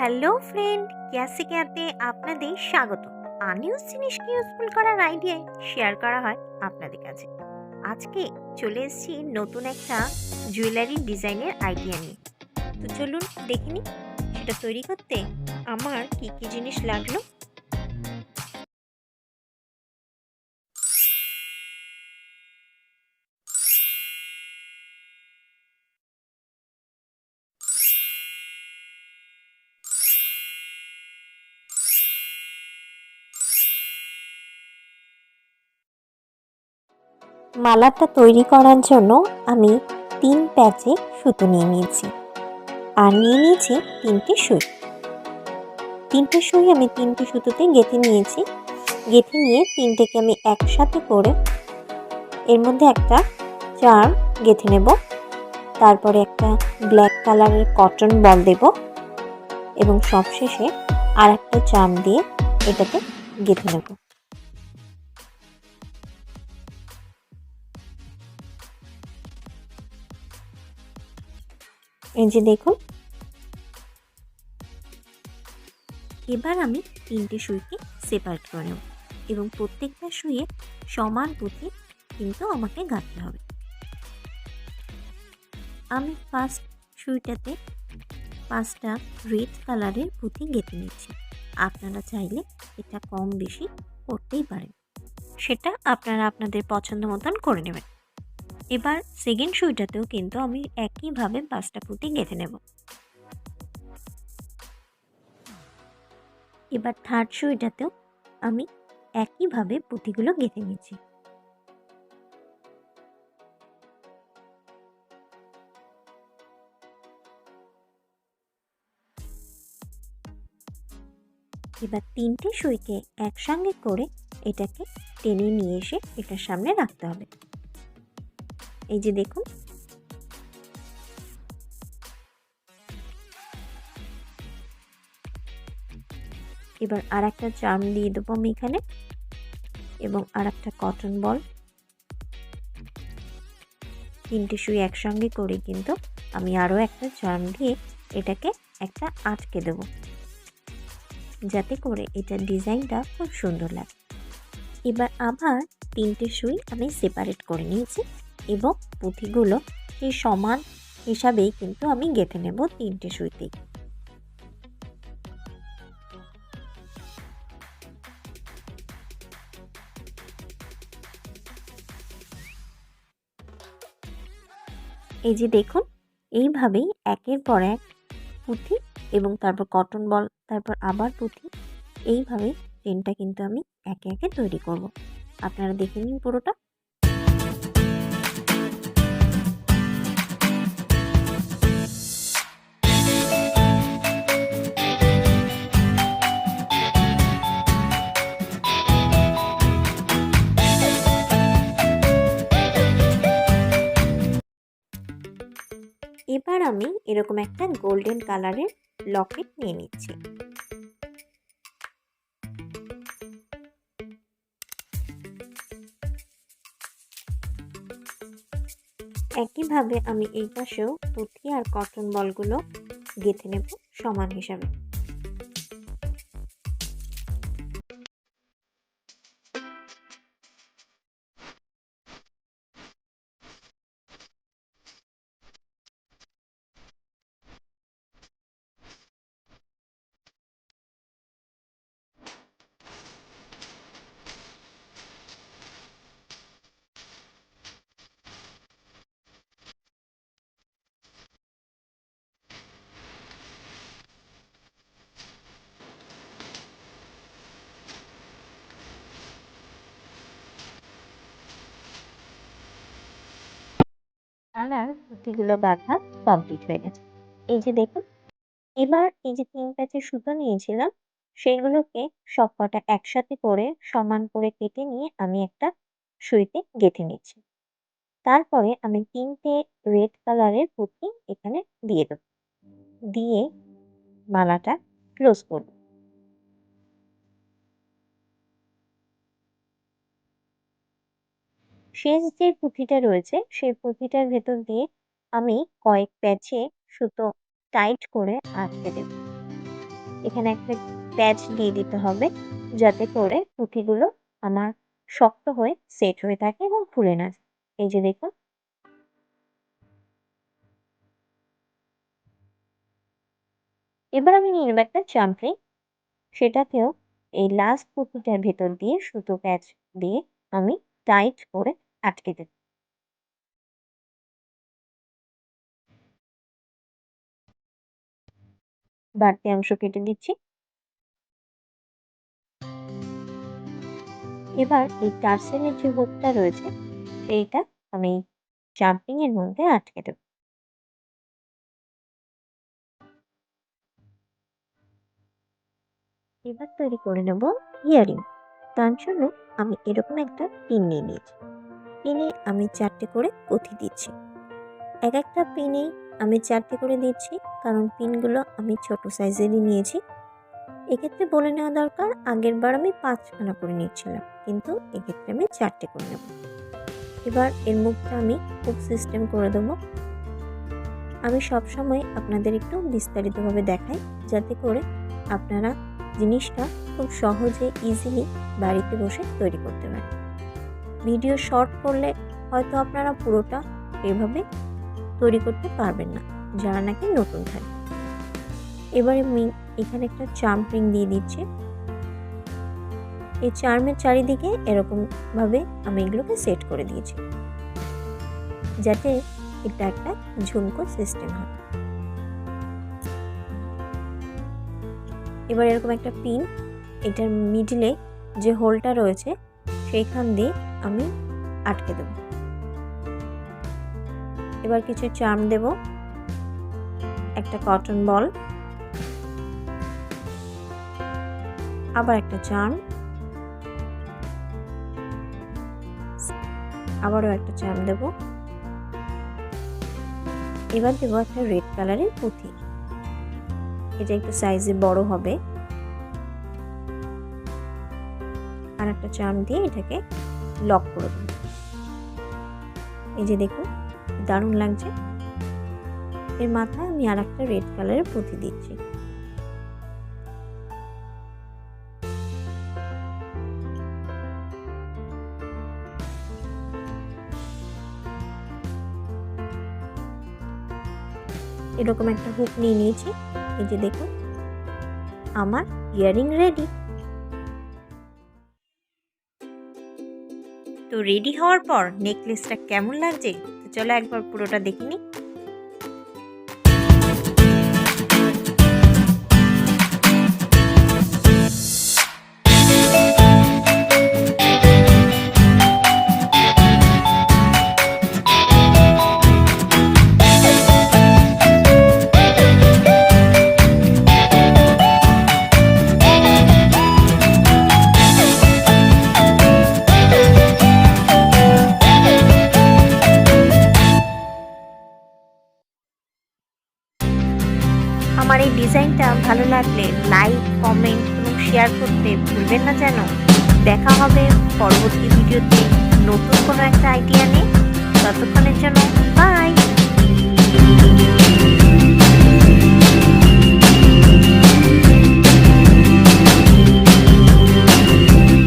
Hello friend, ক্যাসে ক্যাতে আপনাদের স্বাগত। আনইউজ জিনিসকে ইউজফুল করার আইডিয়ায় শেয়ার করা হয় আপনাদের কাছে। আজকে চলে এসেছি নতুন একটা জুয়েলারি ডিজাইনের আইডিয়া নিয়ে। তো চলুন দেখে নিই সেটা তৈরি করতে আমার কি কি জিনিস লাগলো। মালাটা তৈরি করার জন্য আমি 3 প্যাচে সুতো নিয়ে নিয়েছি আর নিয়ে নিয়েছি 3টে সুই। 3টে সুই আমি 3টে সুতোতে গেঁথে নিয়েছি। গেঁথে নিয়ে 3টেকে আমি একসাথে করে এর মধ্যে একটা চার গেঁথে নেব। তারপরে একটা ব্ল্যাক কালারের কটন বল দেব এবং সবশেষে আর একটা চার্ম দিয়ে এটাতে গেঁথে নেব। এই যে দেখুন, এবার আমি 3টে সুইকে সেপারেট করে নেব এবং প্রত্যেকটা সুইয়ে সমান পুঁতি কিন্তু আমাকে গাঁথতে হবে। আমি ফার্স্ট সুইটাতে 5টা রেড কালারের পুঁতি গেঁথে নিচ্ছি। আপনারা চাইলে এটা কম বেশি করতেই পারেন, সেটা আপনারা আপনাদের পছন্দ মতন করে নেবেন। এবার সেকেন্ড সুইটাতেও কিন্তু আমি একইভাবে 5টা পুঁতি গেঁথে নেব। এবার থার্ড সুইটাতেও আমি একইভাবে পুঁতিগুলো গেঁথে নিচ্ছি। এবার 3টে সুইকে একসঙ্গে করে এটাকে টেনে নিয়ে এসে এটার সামনে রাখতে হবে। এই যে দেখুন, এবার আর একটা চার্ম দিয়ে দেবো আমি এখানে এবং আর একটা কটন বল। 3টে সুই একসঙ্গে করে কিন্তু আমি আরও একটা চার্ম দিয়ে এটাকে একটা আটকে দেব, যাতে করে এটার ডিজাইনটা খুব সুন্দর লাগে। এবার আবার 3টে সুই আমি সেপারেট করে নিয়েছি এবং পুঁতিগুলো সেই সমান হিসাবেই কিন্তু আমি গেঁথে নেব 3টে সুইতেই। এই যে দেখুন, এইভাবেই একের পর এক পুঁতি এবং তারপর কটন বল, তারপর আবার পুঁতি, এইভাবেই চেনটা কিন্তু আমি একে একে তৈরি করব। আপনারা দেখে নিন পুরোটা। এবার আমি এরকম একটা গোল্ডেন কালারের লকেট নিয়ে নিচ্ছি। একইভাবে আমি এই পাশেও পুঁতি আর কটন বলগুলো গেঁথে নেব সমান হিসাবে। আর পুঁতিগুলো বাঁধা কমপ্লিট হয়ে গেছে। এই যে দেখুন, এবার এই যে 3 প্যাচের সুতো নিয়েছিলাম সেগুলোকে সবকটা একসাথে করে সমান করে কেটে নিয়ে আমি একটা সুইতে গেঁথে নিচ্ছি। তারপরে আমি 3টে রেড কালারের পুঁতি এখানে দিয়ে দেব, দিয়ে মালাটা ক্লোজ করব। শেষ যে পুঁথিটা রয়েছে সেই পুঁথিটার ভেতর দিয়ে আমি কয়েক প্যাচে সুতো টাইট করে আটকে দেব। এখানে একটা প্যাচ দিয়ে দিতে হবে, যাতে করে পুঁথিগুলো আমার শক্ত হয়ে সেট হয়ে থাকে এবং খুলে না যায়। এই যে দেখুন। এবার আমি নিয়ে নেব একটা চামচে, সেটাকেও এই লাস্ট পুঁথিটার ভেতর দিয়ে সুতো প্যাচ দিয়ে আমি টাইট করে আটকে দেব। বাড়তি অংশ কেটে দিচ্ছি। এবার এই টার্সেলের যে হুকটা রয়েছে সেইটা আমি জাম্পিং এর মধ্যে আটকে দেব। এবার তৈরি করে নেব ইয়ারিং। তার জন্য আমি এরকম একটা পিন নিয়ে নিয়েছি। পিনে আমি 4টে করে পুঁথি দিচ্ছি। এক একটা পিনে আমি 4টে করে দিচ্ছি, কারণ পিনগুলো আমি ছোট সাইজেরই নিয়েছি। এক্ষেত্রে বলে নেওয়া দরকার, আগের বার আমি 5খানা করে নিচ্ছিলাম, কিন্তু এক্ষেত্রে আমি 4টে করে নেব। এবার এর মুখটা আমি হুক সিস্টেম করে দেবো। আমি সবসময় আপনাদের একটু বিস্তারিতভাবে দেখাই, যাতে করে আপনারা জিনিসটা খুব সহজে ইজিলি বাড়িতে বসে তৈরি করতে পারেন। ভিডিও শর্ট করলে হয়তো আপনারা পুরোটা এভাবে তৈরি করতে পারবেন না, যারা নাকি নতুন থাকে। এবারে আমি এখানে একটা চার্ম রিং দিয়ে দিচ্ছি। এই চার্মের চারিদিকে এরকমভাবে আমি এগুলোকে সেট করে দিয়েছি, যাতে এটা একটা ঝুমকো সিস্টেম হয়। এবার এরকম একটা পিন, এটার মিডিলে যে হোলটা রয়েছে সেইখান দিয়ে আমি আটকে দেব। এবার কিছু চার্ম দেব, একটা কটন বল, আবার একটা চার্ম, আবারও একটা চার্ম দেব। এবার দেবো একটা রেড কালারের পুঁথি, এটা একটু সাইজে বড় হবে। আর একটা চার্ম দিয়ে এটাকে লক করে দেব। এই যে দেখুন, দারুণ লাগছে। এর মাথায় আমি আর একটা রেড কালারের পুঁথি দিচ্ছি। এরকম একটা হুক নিয়ে নিয়েছি। এই যে দেখুন, আমার ইয়ারিং রেডি। তো রেডি হওয়ার পর নেকলেসটা কেমন লাগছে, তো চলো একবার পুরোটা দেখে নিই। আমার এই ডিজাইনটা ভালো লাগলে লাইক, কমেন্ট এবং শেয়ার করতে ভুলবেন না যেন। দেখা হবে পরবর্তী ভিডিওতে নতুন কোনো একটা আইডিয়া নিয়ে। ততক্ষণের জন্য